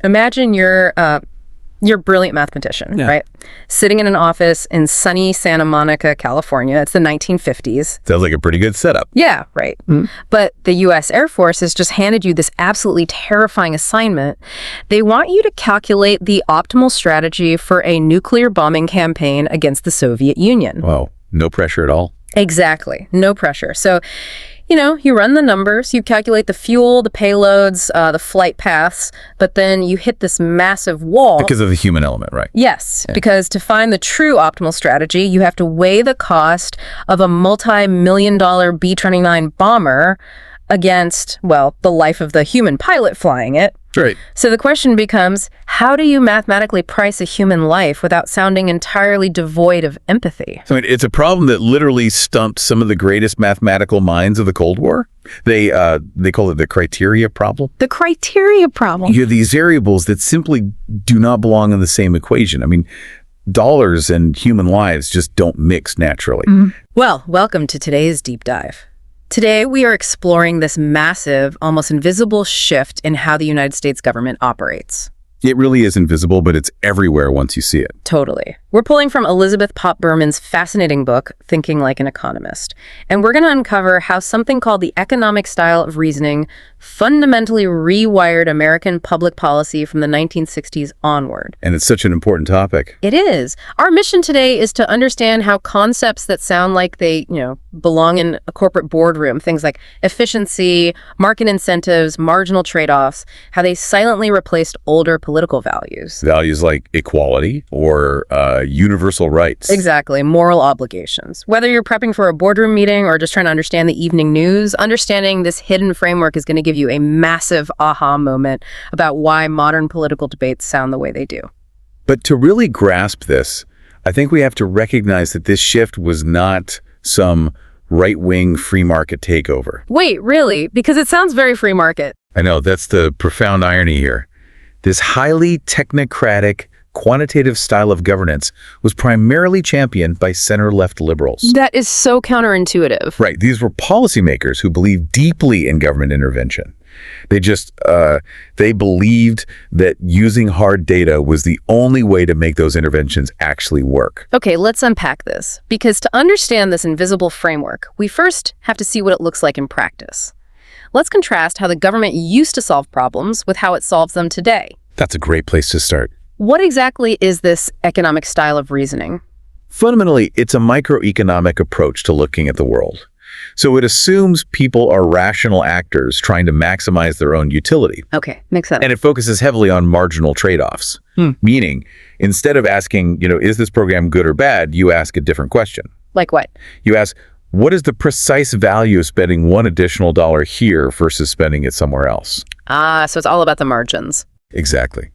Imagine you're a brilliant mathematician, right? Sitting in an office in sunny Santa Monica, California. It's the 1950s. Sounds like a pretty good setup. Yeah, right. But the U.S. Air Force has just handed you this absolutely terrifying assignment. They want you to calculate the optimal strategy for a nuclear bombing campaign against the Soviet Union. Wow. No pressure at all? Exactly. No pressure. So, you run the numbers, you calculate the fuel, the payloads, the flight paths, but then you hit this massive wall. Because of the human element, right? Yes, because to find the true optimal strategy, you have to weigh the cost of a multi-million-dollar B-29 bomber against, well, the life of the human pilot flying it. Right. So the question becomes, how do you mathematically price a human life without sounding entirely devoid of empathy? So it's a problem that literally stumped some of the greatest mathematical minds of the Cold War. They call it the criteria problem. The criteria problem. You have these variables that simply do not belong in the same equation. I mean, dollars and human lives just don't mix naturally. Well, welcome to today's deep dive. Today, we are exploring this massive, almost invisible shift in how the United States government operates. It really is invisible, but it's everywhere once you see it. Totally. We're pulling from Elizabeth Popp Berman's fascinating book, Thinking Like an Economist. And we're going to uncover how something called the economic style of reasoning fundamentally rewired American public policy from the 1960s onward. And it's such an important topic. It is. Our mission today is to understand how concepts that sound like they, belong in a corporate boardroom, things like efficiency, market incentives, marginal trade-offs, how they silently replaced older political values. Values like equality or universal rights. Exactly. Moral obligations. Whether you're prepping for a boardroom meeting or just trying to understand the evening news, understanding this hidden framework is going to give you a massive aha moment about why modern political debates sound the way they do. But to really grasp this, I think we have to recognize that this shift was not some right-wing free market takeover. Wait, really? Because it sounds very free market. I know, that's the profound irony here. This highly technocratic, quantitative style of governance was primarily championed by center-left liberals. That is so counterintuitive. Right. These were policymakers who believed deeply in government intervention. They believed that using hard data was the only way to make those interventions actually work. Okay, let's unpack this. Because to understand this invisible framework, we first have to see what it looks like in practice. Let's contrast how the government used to solve problems with how it solves them today. That's a great place to start. What exactly is this economic style of reasoning? Fundamentally, it's a microeconomic approach to looking at the world. So it assumes people are rational actors trying to maximize their own utility. Okay, makes sense. And it focuses heavily on marginal trade-offs. Meaning, instead of asking, is this program good or bad, you ask a different question. Like what? You ask, what is the precise value of spending one additional dollar here versus spending it somewhere else? So it's all about the margins. Exactly.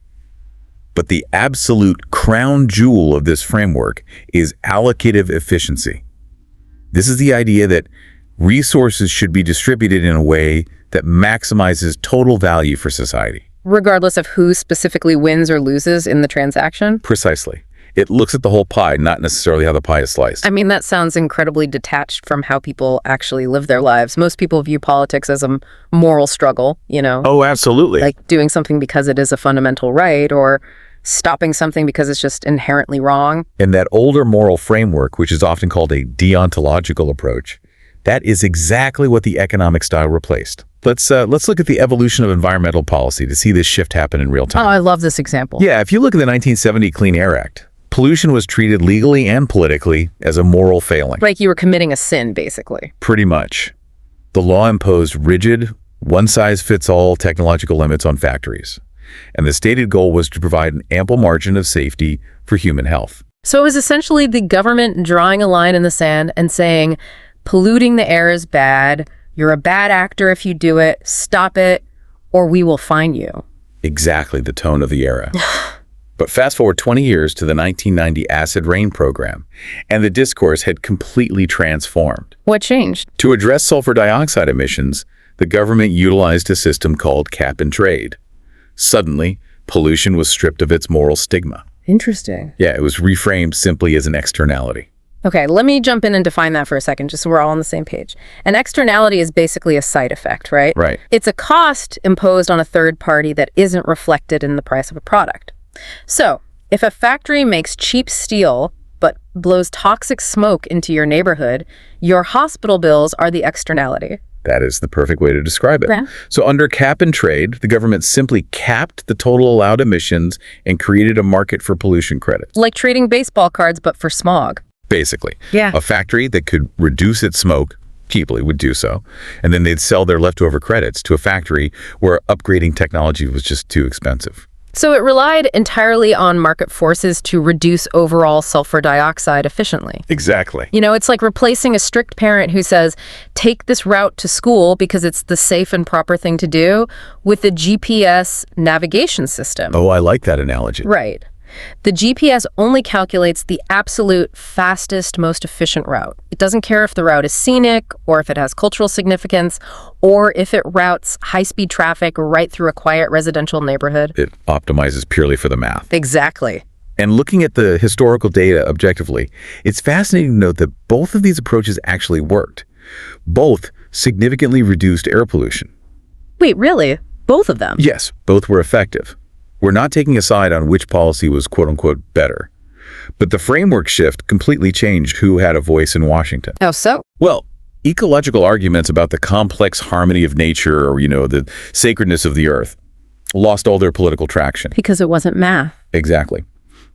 But the absolute crown jewel of this framework is allocative efficiency. This is the idea that resources should be distributed in a way that maximizes total value for society. Regardless of who specifically wins or loses in the transaction? Precisely. It looks at the whole pie, not necessarily how the pie is sliced. I mean, that sounds incredibly detached from how people actually live their lives. Most people view politics as a moral struggle, Oh, absolutely. Like doing something because it is a fundamental right or stopping something because it's just inherently wrong. And that older moral framework, which is often called a deontological approach, that is exactly what the economic style replaced. Let's look at the evolution of environmental policy to see this shift happen in real time. Oh, I love this example. Yeah, if you look at the 1970 Clean Air Act, pollution was treated legally and politically as a moral failing. Like you were committing a sin, basically. Pretty much. The law imposed rigid, one-size-fits-all technological limits on factories. And the stated goal was to provide an ample margin of safety for human health. So it was essentially the government drawing a line in the sand and saying, polluting the air is bad, you're a bad actor if you do it, stop it, or we will fine you. Exactly the tone of the era. But fast forward 20 years to the 1990 acid rain program, and the discourse had completely transformed. What changed? To address sulfur dioxide emissions, the government utilized a system called cap and trade. Suddenly, pollution was stripped of its moral stigma. Interesting. Yeah, it was reframed simply as an externality. Okay, let me jump in and define that for a second, just so we're all on the same page. An externality is basically a side effect, right? Right. It's a cost imposed on a third party that isn't reflected in the price of a product. So, if a factory makes cheap steel but blows toxic smoke into your neighborhood, your hospital bills are the externality. That is the perfect way to describe it. Yeah. So under cap and trade, the government simply capped the total allowed emissions and created a market for pollution credits. Like trading baseball cards, but for smog. Basically. Yeah. A factory that could reduce its smoke cheaply would do so, and then they'd sell their leftover credits to a factory where upgrading technology was just too expensive. So it relied entirely on market forces to reduce overall sulfur dioxide efficiently. Exactly. You know, it's like replacing a strict parent who says, take this route to school because it's the safe and proper thing to do, with a GPS navigation system. Oh, I like that analogy. Right. The GPS only calculates the absolute fastest, most efficient route. It doesn't care if the route is scenic, or if it has cultural significance, or if it routes high-speed traffic right through a quiet residential neighborhood. It optimizes purely for the math. Exactly. And looking at the historical data objectively, it's fascinating to note that both of these approaches actually worked. Both significantly reduced air pollution. Wait, really? Both of them? Yes, both were effective. We're not taking a side on which policy was quote-unquote better. But the framework shift completely changed who had a voice in Washington. Oh, so? Well, ecological arguments about the complex harmony of nature or, the sacredness of the earth lost all their political traction. Because it wasn't math. Exactly.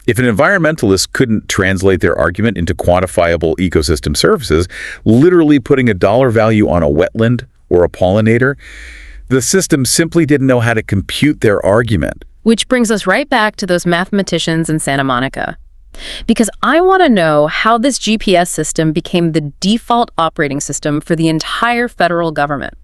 If an environmentalist couldn't translate their argument into quantifiable ecosystem services, literally putting a dollar value on a wetland or a pollinator, the system simply didn't know how to compute their argument. Which brings us right back to those mathematicians in Santa Monica. Because I want to know how this GPS system became the default operating system for the entire federal government.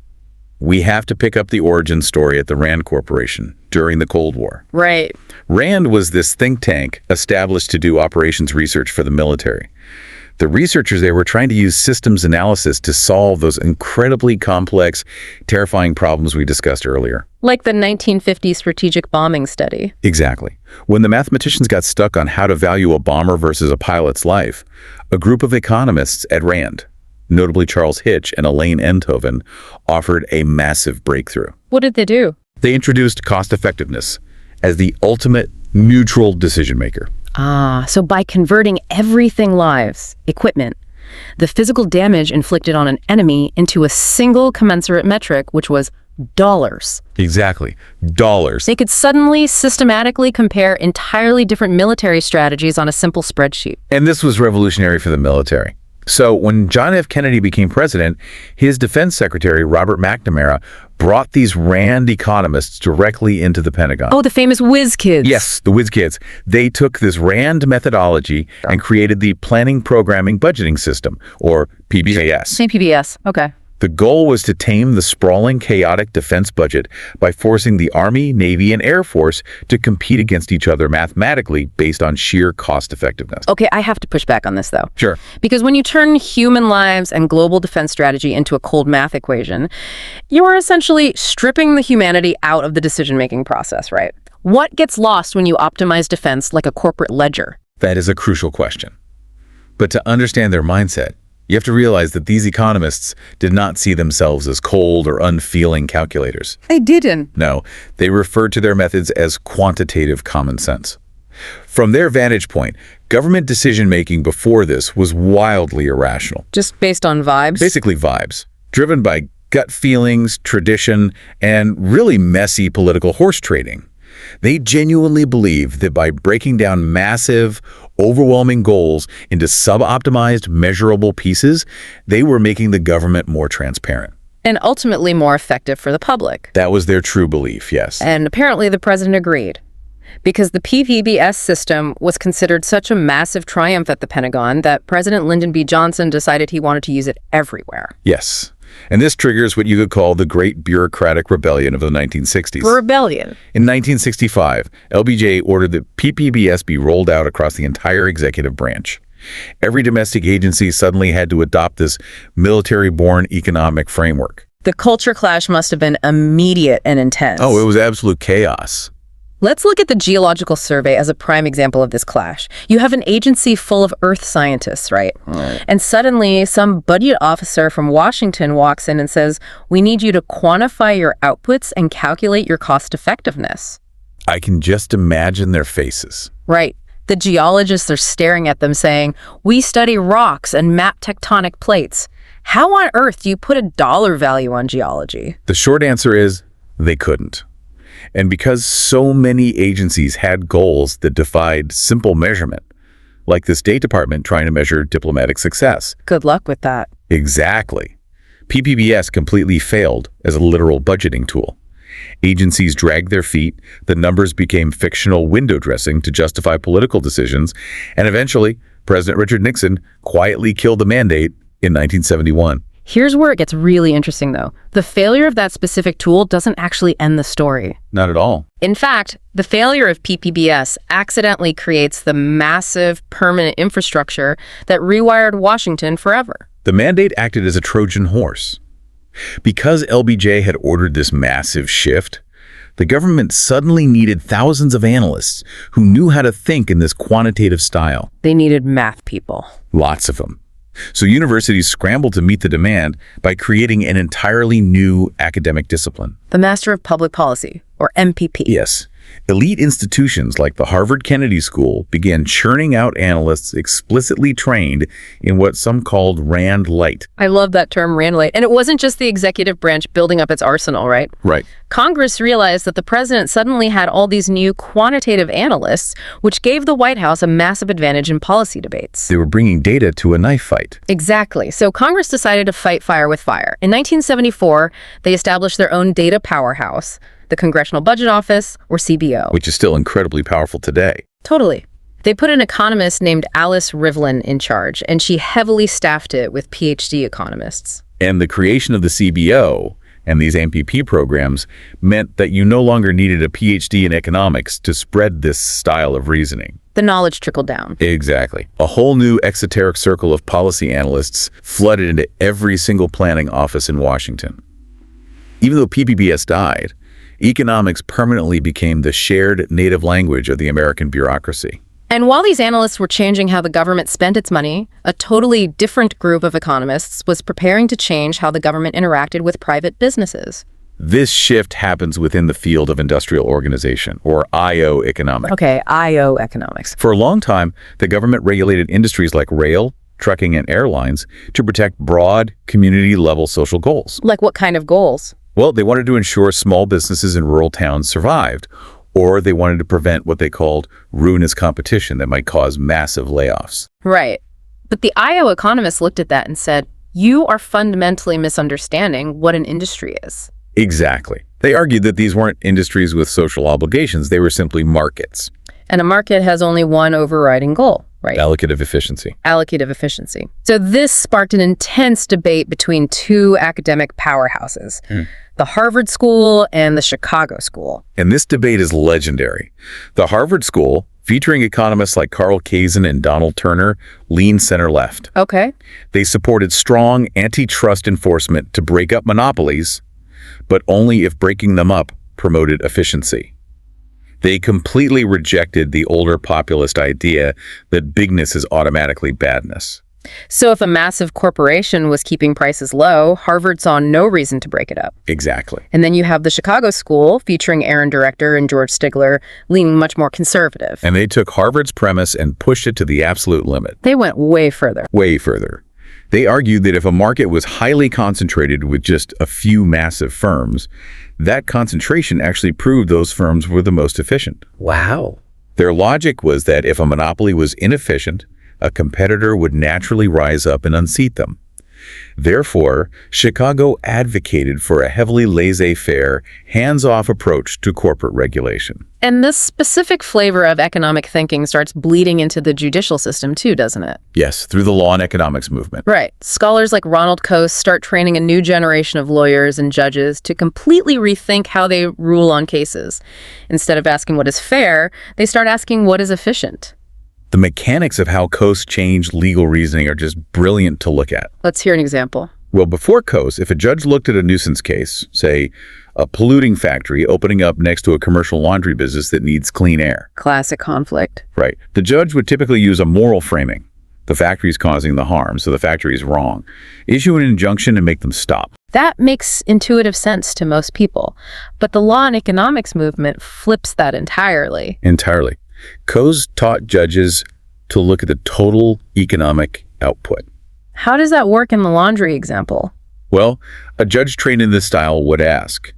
We have to pick up the origin story at the Rand Corporation during the Cold War. Right. Rand was this think tank established to do operations research for the military. The researchers there were trying to use systems analysis to solve those incredibly complex, terrifying problems we discussed earlier. Like the 1950 strategic bombing study. Exactly. When the mathematicians got stuck on how to value a bomber versus a pilot's life, a group of economists at Rand, notably Charles Hitch and Elaine Enthoven, offered a massive breakthrough. What did they do? They introduced cost-effectiveness as the ultimate neutral decision maker. So by converting everything lives, equipment, the physical damage inflicted on an enemy into a single commensurate metric, which was dollars. Exactly. Dollars. They could suddenly systematically compare entirely different military strategies on a simple spreadsheet. And this was revolutionary for the military. So when John F. Kennedy became president, his defense secretary, Robert McNamara, brought these Rand economists directly into the Pentagon. Oh, the famous whiz kids. Yes, the whiz kids. They took this Rand methodology and created the Planning, Programming, Budgeting System, or PBS. Same PBS. Okay. The goal was to tame the sprawling, chaotic defense budget by forcing the Army, Navy, and Air Force to compete against each other mathematically based on sheer cost effectiveness. Okay, I have to push back on this, though. Sure. Because when you turn human lives and global defense strategy into a cold math equation, you are essentially stripping the humanity out of the decision-making process, right? What gets lost when you optimize defense like a corporate ledger? That is a crucial question. But to understand their mindset, you have to realize that these economists did not see themselves as cold or unfeeling calculators. They didn't. No, they referred to their methods as quantitative common sense. From their vantage point, government decision-making before this was wildly irrational. Just based on vibes? Basically vibes, driven by gut feelings, tradition, and really messy political horse trading. They genuinely believed that by breaking down massive, overwhelming goals into sub-optimized, measurable pieces, they were making the government more transparent. And ultimately more effective for the public. That was their true belief, yes. And apparently the president agreed. Because the PVBS system was considered such a massive triumph at the Pentagon that President Lyndon B. Johnson decided he wanted to use it everywhere. Yes. And this triggers what you could call the Great Bureaucratic Rebellion of the 1960s. Rebellion. In 1965, LBJ ordered that PPBS be rolled out across the entire executive branch. Every domestic agency suddenly had to adopt this military-born economic framework. The culture clash must have been immediate and intense. Oh, it was absolute chaos. Let's look at the Geological Survey as a prime example of this clash. You have an agency full of earth scientists, right? And suddenly, some budget officer from Washington walks in and says, we need you to quantify your outputs and calculate your cost effectiveness. I can just imagine their faces. Right. The geologists are staring at them saying, we study rocks and map tectonic plates. How on earth do you put a dollar value on geology? The short answer is they couldn't. And because so many agencies had goals that defied simple measurement, like the State Department trying to measure diplomatic success. Good luck with that. Exactly. PPBS completely failed as a literal budgeting tool. Agencies dragged their feet, the numbers became fictional window dressing to justify political decisions, and eventually, President Richard Nixon quietly killed the mandate in 1971. Here's where it gets really interesting, though. The failure of that specific tool doesn't actually end the story. Not at all. In fact, the failure of PPBS accidentally creates the massive permanent infrastructure that rewired Washington forever. The mandate acted as a Trojan horse. Because LBJ had ordered this massive shift, the government suddenly needed thousands of analysts who knew how to think in this quantitative style. They needed math people. Lots of them. So universities scrambled to meet the demand by creating an entirely new academic discipline. The Master of Public Policy, or MPP. Yes. Elite institutions like the Harvard Kennedy School began churning out analysts explicitly trained in what some called Rand Light. I love that term, Rand Light. And it wasn't just the executive branch building up its arsenal, right? Right. Congress realized that the president suddenly had all these new quantitative analysts, which gave the White House a massive advantage in policy debates. They were bringing data to a knife fight. Exactly. So Congress decided to fight fire with fire. In 1974, they established their own data powerhouse, the Congressional Budget Office, or CBO. Which is still incredibly powerful today. Totally. They put an economist named Alice Rivlin in charge, and she heavily staffed it with PhD economists. And the creation of the CBO and these MPP programs meant that you no longer needed a PhD in economics to spread this style of reasoning. The knowledge trickled down. Exactly. A whole new exoteric circle of policy analysts flooded into every single planning office in Washington. Even though PPBS died, economics permanently became the shared native language of the American bureaucracy. And while these analysts were changing how the government spent its money, a totally different group of economists was preparing to change how the government interacted with private businesses. This shift happens within the field of industrial organization, or I/O economics. Okay, I/O economics. For a long time, the government regulated industries like rail, trucking, and airlines to protect broad, community-level social goals. Like what kind of goals? Well, they wanted to ensure small businesses in rural towns survived, or they wanted to prevent what they called ruinous competition that might cause massive layoffs. Right. But the I/O economists looked at that and said, you are fundamentally misunderstanding what an industry is. Exactly. They argued that these weren't industries with social obligations, they were simply markets. And a market has only one overriding goal, right? Allocative efficiency. Allocative efficiency. So this sparked an intense debate between two academic powerhouses, the Harvard School and the Chicago School. And this debate is legendary. The Harvard School, featuring economists like Carl Kazin and Donald Turner, leaned center-left. Okay. They supported strong antitrust enforcement to break up monopolies, but only if breaking them up promoted efficiency. They completely rejected the older populist idea that bigness is automatically badness. So if a massive corporation was keeping prices low, Harvard saw no reason to break it up. Exactly. And then you have the Chicago School, featuring Aaron Director and George Stigler, leaning much more conservative. And they took Harvard's premise and pushed it to the absolute limit. They went way further. Way further. They argued that if a market was highly concentrated with just a few massive firms, that concentration actually proved those firms were the most efficient. Wow. Their logic was that if a monopoly was inefficient, a competitor would naturally rise up and unseat them. Therefore, Chicago advocated for a heavily laissez-faire, hands-off approach to corporate regulation. And this specific flavor of economic thinking starts bleeding into the judicial system too, doesn't it? Yes, through the law and economics movement. Right. Scholars like Ronald Coase start training a new generation of lawyers and judges to completely rethink how they rule on cases. Instead of asking what is fair, they start asking what is efficient. The mechanics of how Coase changed legal reasoning are just brilliant to look at. Let's hear an example. Well, before Coase, if a judge looked at a nuisance case, say A polluting factory opening up next to a commercial laundry business that needs clean air. Classic conflict. Right. The judge would typically use a moral framing. The factory is causing the harm, so the factory is wrong. Issue an injunction and make them stop. That makes intuitive sense to most people. But the law and economics movement flips that entirely. Entirely. Coase taught judges to look at the total economic output. How does that work in the laundry example? Well, a judge trained in this style would ask,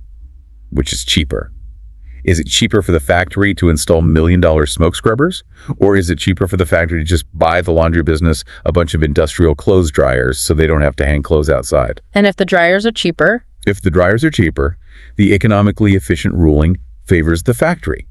which is cheaper? Is it cheaper for the factory to install million-dollar smoke scrubbers? Or is it cheaper for the factory to just buy the laundry business a bunch of industrial clothes dryers so they don't have to hang clothes outside? And if the dryers are cheaper? If the dryers are cheaper, the economically efficient ruling favors the factory.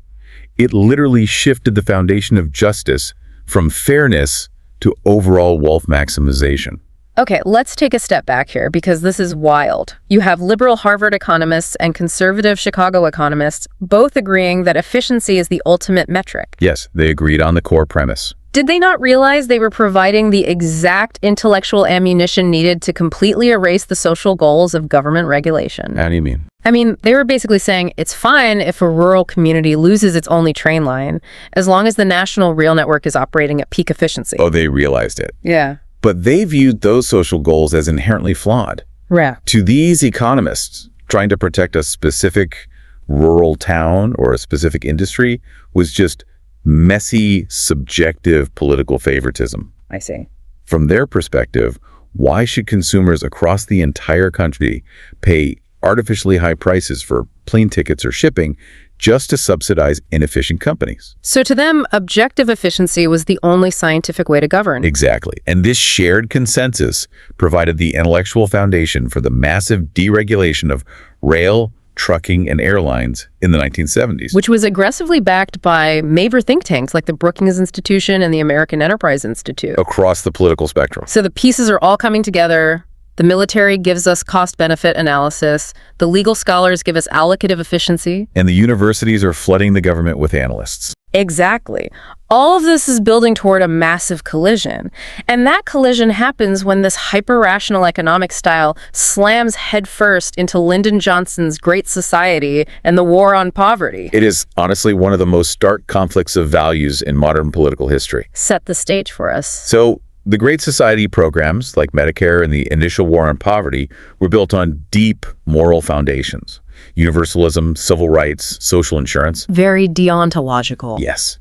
It literally shifted the foundation of justice from fairness to overall wealth maximization. Okay, let's take a step back here because this is wild. You have liberal Harvard economists and conservative Chicago economists both agreeing that efficiency is the ultimate metric. Yes, they agreed on the core premise. Did they not realize they were providing the exact intellectual ammunition needed to completely erase the social goals of government regulation? How do you mean? I mean, they were basically saying it's fine if a rural community loses its only train line, as long as the national rail network is operating at peak efficiency. Oh, they realized it. Yeah. But they viewed those social goals as inherently flawed. Yeah. To these economists, trying to protect a specific rural town or a specific industry was just messy, subjective political favoritism. I see. From their perspective, why should consumers across the entire country pay artificially high prices for plane tickets or shipping just to subsidize inefficient companies? So to them, objective efficiency was the only scientific way to govern. Exactly. And this shared consensus provided the intellectual foundation for the massive deregulation of rail, trucking, and airlines in the 1970s. Which was aggressively backed by major think tanks like the Brookings Institution and the American Enterprise Institute. Across the political spectrum. So the pieces are all coming together. The military gives us cost-benefit analysis. The legal scholars give us allocative efficiency. And the universities are flooding the government with analysts. Exactly. All of this is building toward a massive collision. And that collision happens when this hyper-rational economic style slams headfirst into Lyndon Johnson's Great Society and the war on poverty. It is honestly one of the most stark conflicts of values in modern political history. Set the stage for us. So, the Great Society programs, like Medicare and the initial war on poverty, were built on deep moral foundations. Universalism, civil rights, social insurance. Very deontological. Yes.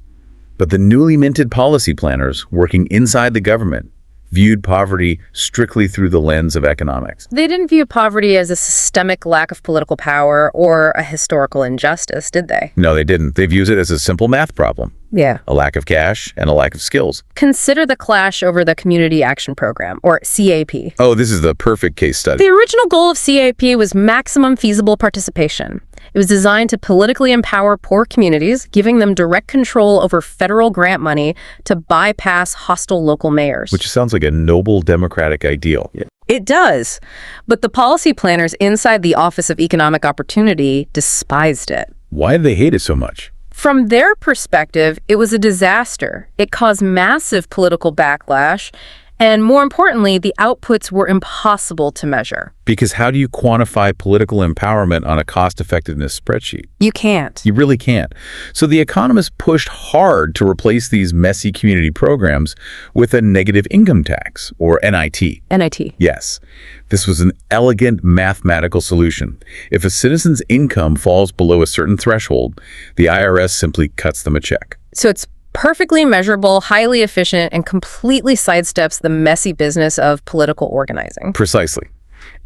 But the newly minted policy planners working inside the government viewed poverty strictly through the lens of economics. They didn't view poverty as a systemic lack of political power or a historical injustice, did they? No, they didn't. They viewed it as a simple math problem. Yeah. A lack of cash and a lack of skills. Consider the clash over the Community Action Program, or CAP. Oh, this is the perfect case study. The original goal of CAP was maximum feasible participation. It was designed to politically empower poor communities, giving them direct control over federal grant money to bypass hostile local mayors. Which sounds like a noble democratic ideal. Yeah. It does. But the policy planners inside the Office of Economic Opportunity despised it. Why did they hate it so much? From their perspective, it was a disaster. It caused massive political backlash. And more importantly, the outputs were impossible to measure. Because how do you quantify political empowerment on a cost-effectiveness spreadsheet? You can't. You really can't. So the economists pushed hard to replace these messy community programs with a negative income tax, or NIT. NIT. Yes. This was an elegant mathematical solution. If a citizen's income falls below a certain threshold, the IRS simply cuts them a check. So it's perfectly measurable, highly efficient, and completely sidesteps the messy business of political organizing. Precisely.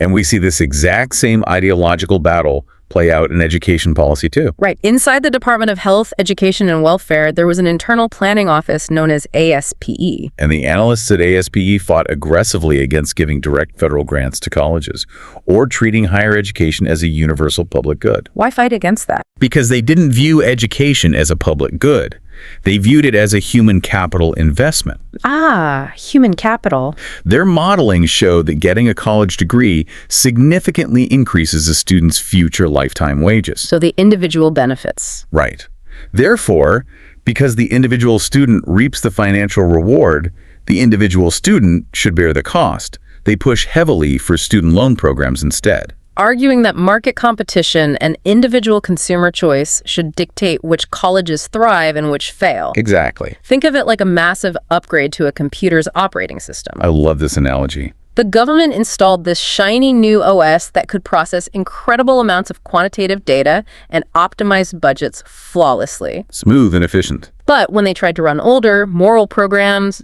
And we see this exact same ideological battle play out in education policy too. Right. Inside the Department of Health, Education, and Welfare, there was an internal planning office known as ASPE. And the analysts at ASPE fought aggressively against giving direct federal grants to colleges or treating higher education as a universal public good. Why fight against that? Because they didn't view education as a public good. They viewed it as a human capital investment. Ah, human capital. Their modeling showed that getting a college degree significantly increases a student's future lifetime wages. So the individual benefits. Right. Therefore, because the individual student reaps the financial reward, the individual student should bear the cost. They push heavily for student loan programs instead. arguing that market competition and individual consumer choice should dictate which colleges thrive and which fail. Exactly. Think of it like a massive upgrade to a computer's operating system. I love this analogy. The government installed this shiny new OS that could process incredible amounts of quantitative data and optimize budgets flawlessly. Smooth and efficient. But when they tried to run older, moral programs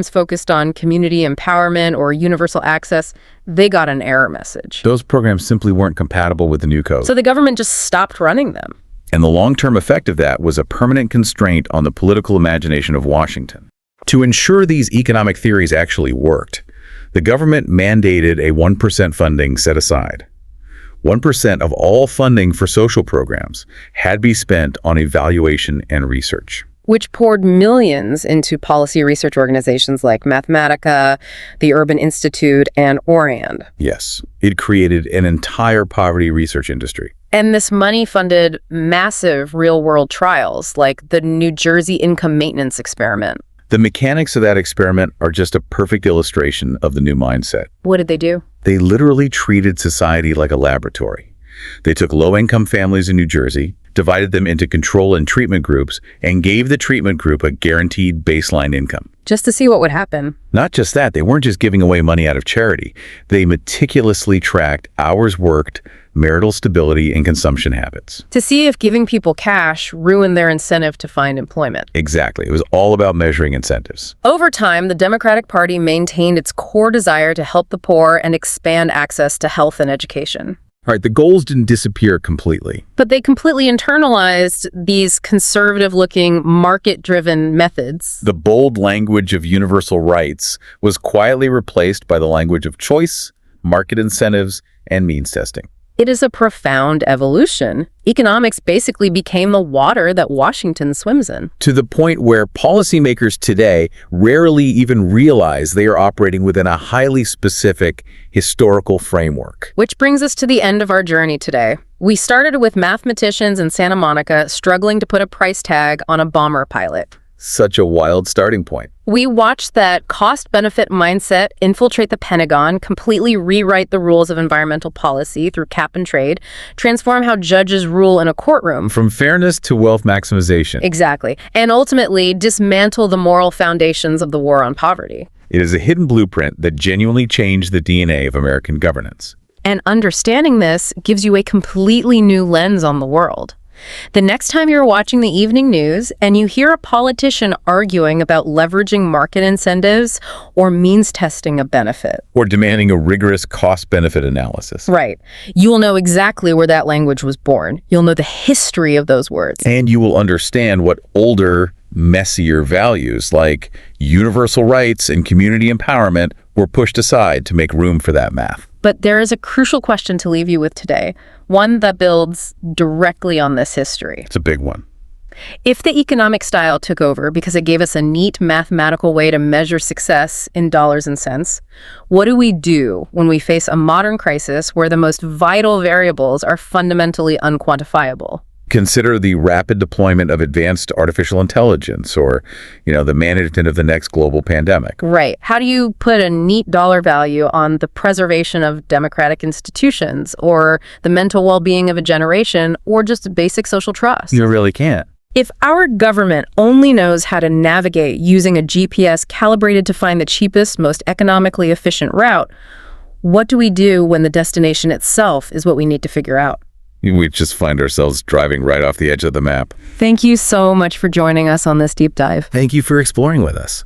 focused on community empowerment or universal access, they got an error message. Those programs simply weren't compatible with the new code. So the government just stopped running them. And the long-term effect of that was a permanent constraint on the political imagination of Washington. To ensure these economic theories actually worked, the government mandated a 1% funding set aside. 1% of all funding for social programs had to be spent on evaluation and research. Which poured millions into policy research organizations like Mathematica, the Urban Institute, and Orand. Yes, it created an entire poverty research industry. And this money funded massive real-world trials like the New Jersey income maintenance experiment. The mechanics of that experiment are just a perfect illustration of the new mindset. What did they do? They literally treated society like a laboratory. They took low-income families in New Jersey, divided them into control and treatment groups, and gave the treatment group a guaranteed baseline income. Just to see what would happen. Not just that, they weren't just giving away money out of charity. They meticulously tracked hours worked, marital stability, and consumption habits. To see if giving people cash ruined their incentive to find employment. Exactly. It was all about measuring incentives. Over time, the Democratic Party maintained its core desire to help the poor and expand access to health and education. All right, the goals didn't disappear completely. But they completely internalized these conservative-looking, market-driven methods. The bold language of universal rights was quietly replaced by the language of choice, market incentives, and means testing. It is a profound evolution. Economics basically became the water that Washington swims in. To the point where policymakers today rarely even realize they are operating within a highly specific historical framework. Which brings us to the end of our journey today. We started with mathematicians in Santa Monica struggling to put a price tag on a bomber pilot. Such a wild starting point. We watched that cost-benefit mindset infiltrate the Pentagon, completely rewrite the rules of environmental policy through cap and trade, transform how judges rule in a courtroom. From fairness to wealth maximization. Exactly. And ultimately dismantle the moral foundations of the war on poverty. It is a hidden blueprint that genuinely changed the DNA of American governance. And understanding this gives you a completely new lens on the world. The next time you're watching the evening news and you hear a politician arguing about leveraging market incentives or means testing a benefit. Or demanding a rigorous cost-benefit analysis. Right. You will know exactly where that language was born. You'll know the history of those words. And you will understand what older, messier values like universal rights and community empowerment were pushed aside to make room for that math. But there is a crucial question to leave you with today, one that builds directly on this history. It's a big one. If the economic style took over because it gave us a neat mathematical way to measure success in dollars and cents, what do we do when we face a modern crisis where the most vital variables are fundamentally unquantifiable? Consider the rapid deployment of advanced artificial intelligence or, the management of the next global pandemic. Right. How do you put a neat dollar value on the preservation of democratic institutions or the mental well-being of a generation or just basic social trust? You really can't. If our government only knows how to navigate using a GPS calibrated to find the cheapest, most economically efficient route, what do we do when the destination itself is what we need to figure out? We just find ourselves driving right off the edge of the map. Thank you so much for joining us on this deep dive. Thank you for exploring with us.